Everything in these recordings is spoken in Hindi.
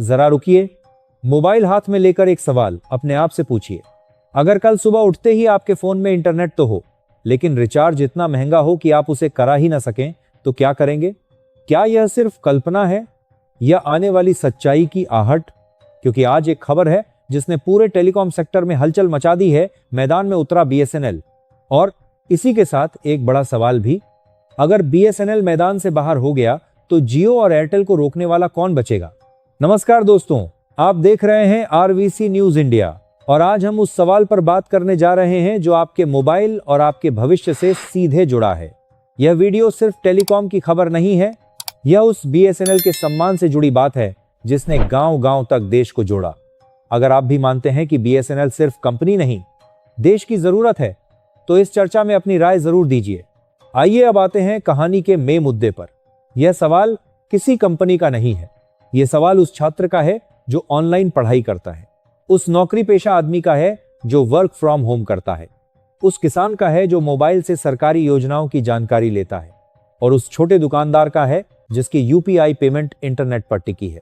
जरा रुकिए, मोबाइल हाथ में लेकर एक सवाल अपने आप से पूछिए। अगर कल सुबह उठते ही आपके फोन में इंटरनेट तो हो, लेकिन रिचार्ज इतना महंगा हो कि आप उसे करा ही ना सकें, तो क्या करेंगे? क्या यह सिर्फ कल्पना है या आने वाली सच्चाई की आहट? क्योंकि आज एक खबर है जिसने पूरे टेलीकॉम सेक्टर में हलचल मचा दी है। मैदान में उतरा बीएसएनएल, और इसी के साथ एक बड़ा सवाल भी। अगर बीएसएनएल मैदान से बाहर हो गया तो जियो और एयरटेल को रोकने वाला कौन बचेगा? नमस्कार दोस्तों, आप देख रहे हैं आरवीसी न्यूज इंडिया, और आज हम उस सवाल पर बात करने जा रहे हैं जो आपके मोबाइल और आपके भविष्य से सीधे जुड़ा है। यह वीडियो सिर्फ टेलीकॉम की खबर नहीं है, यह उस बीएसएनएल के सम्मान से जुड़ी बात है जिसने गांव-गांव तक देश को जोड़ा। अगर आप भी मानते हैं कि बीएसएनएल सिर्फ कंपनी नहीं, देश की जरूरत है, तो इस चर्चा में अपनी राय जरूर दीजिए। आइए अब आते हैं कहानी के मेन मुद्दे पर। यह सवाल किसी कंपनी का नहीं है, यह सवाल उस छात्र का है जो ऑनलाइन पढ़ाई करता है, उस नौकरी पेशा आदमी का है जो वर्क फ्रॉम होम करता है, उस किसान का है जो मोबाइल से सरकारी योजनाओं की जानकारी लेता है, और उस छोटे दुकानदार का है जिसकी यूपीआई पेमेंट इंटरनेट पर टिकी है।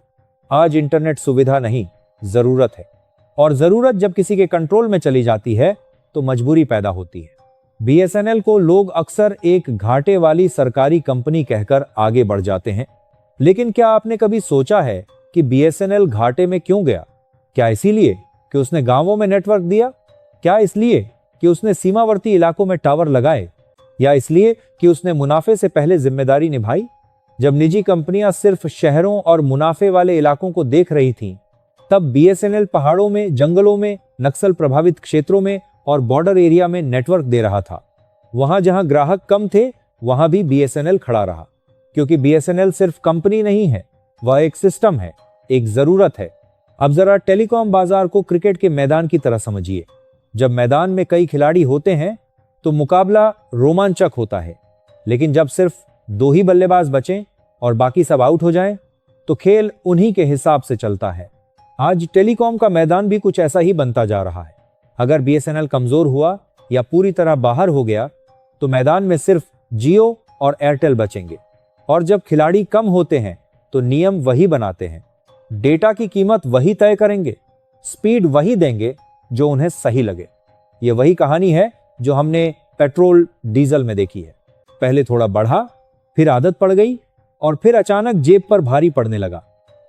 आज इंटरनेट सुविधा नहीं, जरूरत है, और जरूरत जब किसी के कंट्रोल में चली जाती है तो मजबूरी पैदा होती है। बीएसएनएल को लोग अक्सर एक घाटे वाली सरकारी कंपनी कहकर आगे बढ़ जाते हैं, लेकिन क्या आपने कभी सोचा है कि बीएसएनएल घाटे में क्यों गया? क्या इसीलिए कि उसने गांवों में नेटवर्क दिया? क्या इसलिए कि उसने सीमावर्ती इलाकों में टावर लगाए? या इसलिए कि उसने मुनाफे से पहले जिम्मेदारी निभाई? जब निजी कंपनियां सिर्फ शहरों और मुनाफे वाले इलाकों को देख रही थीं, तब बीएसएनएल पहाड़ों में, जंगलों में, नक्सल प्रभावित क्षेत्रों में और बॉर्डर एरिया में नेटवर्क दे रहा था। वहां जहां ग्राहक कम थे, वहां भी बीएसएनएल खड़ा रहा, क्योंकि बीएसएनएल सिर्फ कंपनी नहीं है, वह एक सिस्टम है, एक जरूरत है। अब जरा टेलीकॉम बाजार को क्रिकेट के मैदान की तरह समझिए। जब मैदान में कई खिलाड़ी होते हैं तो मुकाबला रोमांचक होता है, लेकिन जब सिर्फ 2 ही बल्लेबाज बचें और बाकी सब आउट हो जाएं, तो खेल उन्हीं के हिसाब से चलता है। आज टेलीकॉम का मैदान भी कुछ ऐसा ही बनता जा रहा है। अगर बीएसएनएल कमजोर हुआ या पूरी तरह बाहर हो गया तो मैदान में सिर्फ जियो और एयरटेल बचेंगे, और जब खिलाड़ी कम होते हैं तो नियम वही बनाते हैं, डेटा की कीमत वही तय करेंगे, स्पीड वही देंगे जो उन्हें सही लगे। यह वही कहानी है जो हमने पेट्रोल डीजल में देखी है। पहले थोड़ा बढ़ा, फिर आदत पड़ गई, और फिर अचानक जेब पर भारी पड़ने लगा,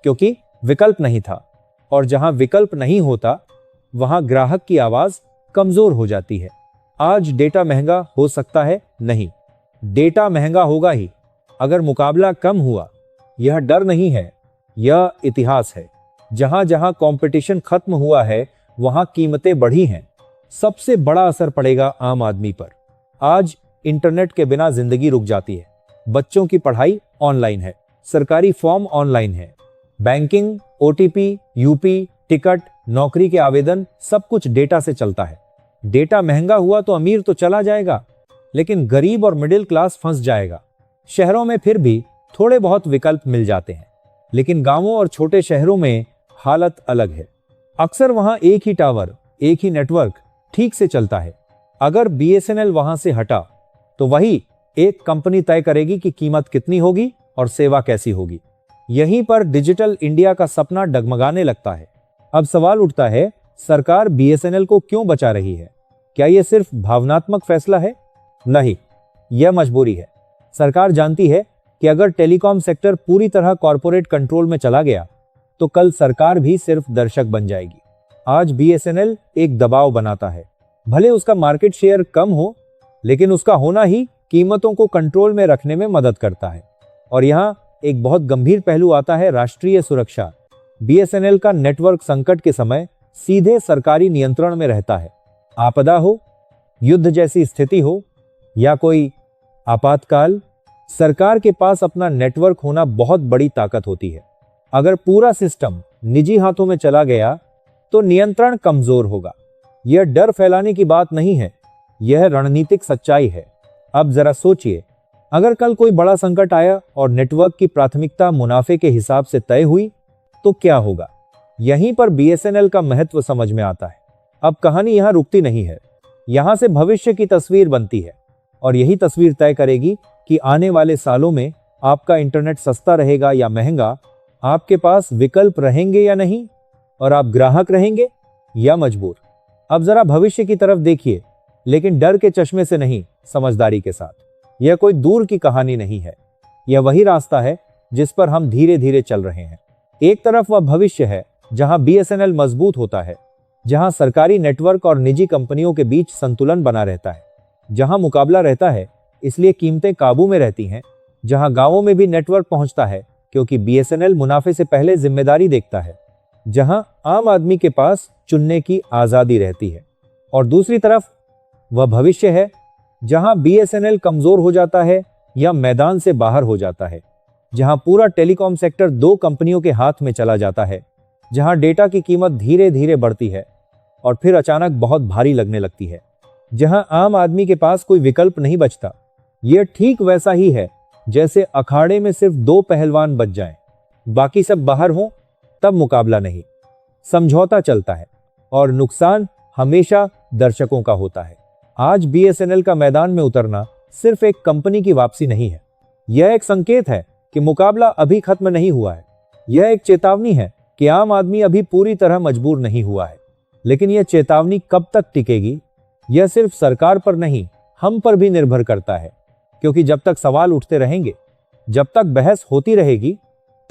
क्योंकि विकल्प नहीं था। और जहां विकल्प नहीं होता वहां ग्राहक की आवाज कमजोर हो जाती है। आज डेटा महंगा हो सकता है? नहीं, डेटा महंगा होगा ही अगर मुकाबला कम हुआ। यह डर नहीं है, यह इतिहास है। जहां जहां कंपटीशन खत्म हुआ है वहां कीमतें बढ़ी हैं। सबसे बड़ा असर पड़ेगा आम आदमी पर। आज इंटरनेट के बिना जिंदगी रुक जाती है। बच्चों की पढ़ाई ऑनलाइन है, सरकारी फॉर्म ऑनलाइन है, बैंकिंग, ओटीपी, यूपी, टिकट, नौकरी के आवेदन, सब कुछ डेटा से चलता है। डेटा महंगा हुआ तो अमीर तो चला जाएगा, लेकिन गरीब और मिडिल क्लास फंस जाएगा। शहरों में फिर भी थोड़े बहुत विकल्प मिल जाते हैं, लेकिन गांवों और छोटे शहरों में हालत अलग है। अक्सर वहां एक ही टावर, एक ही नेटवर्क ठीक से चलता है। अगर बीएसएनएल वहां से हटा तो वही एक कंपनी तय करेगी कि कीमत कितनी होगी और सेवा कैसी होगी। यहीं पर डिजिटल इंडिया का सपना डगमगाने लगता है। अब सवाल उठता है, सरकार बीएसएनएल को क्यों बचा रही है? क्या यह सिर्फ भावनात्मक फैसला है? नहीं, यह मजबूरी है। सरकार जानती है कि अगर टेलीकॉम सेक्टर पूरी तरह कॉर्पोरेट कंट्रोल में चला गया तो कल सरकार भी सिर्फ दर्शक बन जाएगी। आज बीएसएनएल एक दबाव बनाता है, भले उसका मार्केट शेयर कम हो, लेकिन उसका होना ही कीमतों को कंट्रोल में रखने में मदद करता है। और यहाँ एक बहुत गंभीर पहलू आता है, राष्ट्रीय सुरक्षा। बीएसएनएल का नेटवर्क संकट के समय सीधे सरकारी नियंत्रण में रहता है। आपदा हो, युद्ध जैसी स्थिति हो या कोई आपातकाल, सरकार के पास अपना नेटवर्क होना बहुत बड़ी ताकत होती है। अगर पूरा सिस्टम निजी हाथों में चला गया तो नियंत्रण कमजोर होगा। यह डर फैलाने की बात नहीं है, यह रणनीतिक सच्चाई है। अब जरा सोचिए, अगर कल कोई बड़ा संकट आया और नेटवर्क की प्राथमिकता मुनाफे के हिसाब से तय हुई तो क्या होगा? यहीं पर बीएसएनएल का महत्व समझ में आता है। अब कहानी यहां रुकती नहीं है, यहां से भविष्य की तस्वीर बनती है, और यही तस्वीर तय करेगी कि आने वाले सालों में आपका इंटरनेट सस्ता रहेगा या महंगा, आपके पास विकल्प रहेंगे या नहीं, और आप ग्राहक रहेंगे या मजबूर। अब जरा भविष्य की तरफ देखिए, लेकिन डर के चश्मे से नहीं, समझदारी के साथ। यह कोई दूर की कहानी नहीं है, यह वही रास्ता है जिस पर हम धीरे धीरे चल रहे हैं। एक तरफ वह भविष्य है जहां बीएसएनएल मजबूत होता है, जहां सरकारी नेटवर्क और निजी कंपनियों के बीच संतुलन बना रहता है, जहां मुकाबला रहता है इसलिए कीमतें काबू में रहती हैं, जहां गांवों में भी नेटवर्क पहुंचता है क्योंकि बीएसएनएल मुनाफे से पहले जिम्मेदारी देखता है, जहां आम आदमी के पास चुनने की आजादी रहती है। और दूसरी तरफ वह भविष्य है जहां बीएसएनएल कमजोर हो जाता है या मैदान से बाहर हो जाता है, जहां पूरा टेलीकॉम सेक्टर दो कंपनियों के हाथ में चला जाता है, जहां डेटा की कीमत धीरे धीरे बढ़ती है और फिर अचानक बहुत भारी लगने लगती है, जहां आम आदमी के पास कोई विकल्प नहीं बचता। यह ठीक वैसा ही है जैसे अखाड़े में सिर्फ दो पहलवान बच जाएं, बाकी सब बाहर हों, तब मुकाबला नहीं, समझौता चलता है और नुकसान हमेशा दर्शकों का होता है। आज बीएसएनएल का मैदान में उतरना सिर्फ एक कंपनी की वापसी नहीं है, यह एक संकेत है कि मुकाबला अभी खत्म नहीं हुआ है। यह एक चेतावनी है कि आम आदमी अभी पूरी तरह मजबूर नहीं हुआ है। लेकिन यह चेतावनी कब तक टिकेगी, यह सिर्फ सरकार पर नहीं, हम पर भी निर्भर करता है। क्योंकि जब तक सवाल उठते रहेंगे, जब तक बहस होती रहेगी,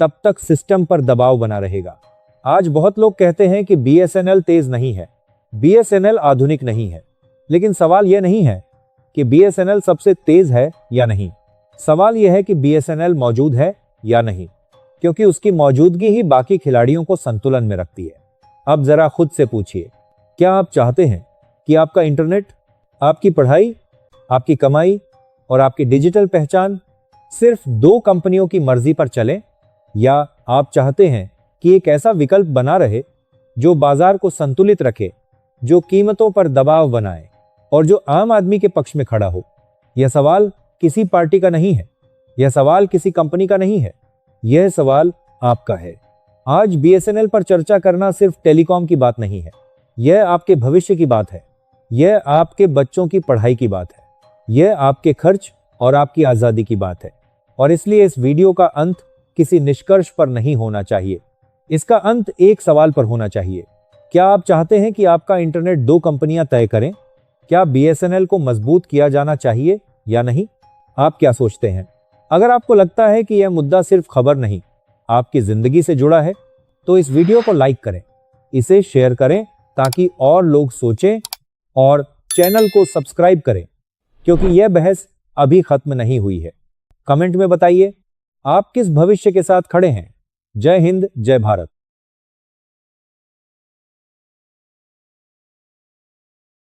तब तक सिस्टम पर दबाव बना रहेगा। आज बहुत लोग कहते हैं कि बीएसएनएल तेज नहीं है, बीएसएनएल आधुनिक नहीं है। लेकिन सवाल यह नहीं है कि बीएसएनएल सबसे तेज है या नहीं, सवाल यह है कि बीएसएनएल मौजूद है या नहीं, क्योंकि उसकी मौजूदगी ही बाकी खिलाड़ियों को संतुलन में रखती है। अब जरा खुद से पूछिए, क्या आप चाहते हैं कि आपका इंटरनेट, आपकी पढ़ाई, आपकी कमाई और आपकी डिजिटल पहचान सिर्फ दो कंपनियों की मर्जी पर चले, या आप चाहते हैं कि एक ऐसा विकल्प बना रहे जो बाजार को संतुलित रखे, जो कीमतों पर दबाव बनाए और जो आम आदमी के पक्ष में खड़ा हो? यह सवाल किसी पार्टी का नहीं है, यह सवाल किसी कंपनी का नहीं है, यह सवाल आपका है। आज बीएसएनएल पर चर्चा करना सिर्फ टेलीकॉम की बात नहीं है, यह आपके भविष्य की बात है, यह आपके बच्चों की पढ़ाई की बात है, यह आपके खर्च और आपकी आजादी की बात है। और इसलिए इस वीडियो का अंत किसी निष्कर्ष पर नहीं होना चाहिए, इसका अंत एक सवाल पर होना चाहिए। क्या आप चाहते हैं कि आपका इंटरनेट दो कंपनियां तय करें? क्या बीएसएनएल को मजबूत किया जाना चाहिए या नहीं? आप क्या सोचते हैं? अगर आपको लगता है कि यह मुद्दा सिर्फ खबर नहीं, आपकी जिंदगी से जुड़ा है, तो इस वीडियो को लाइक करें, इसे शेयर करें ताकि और लोग सोचें, और चैनल को सब्सक्राइब करें, क्योंकि यह बहस अभी खत्म नहीं हुई है। कमेंट में बताइए आप किस भविष्य के साथ खड़े हैं। जय हिंद, जय भारत।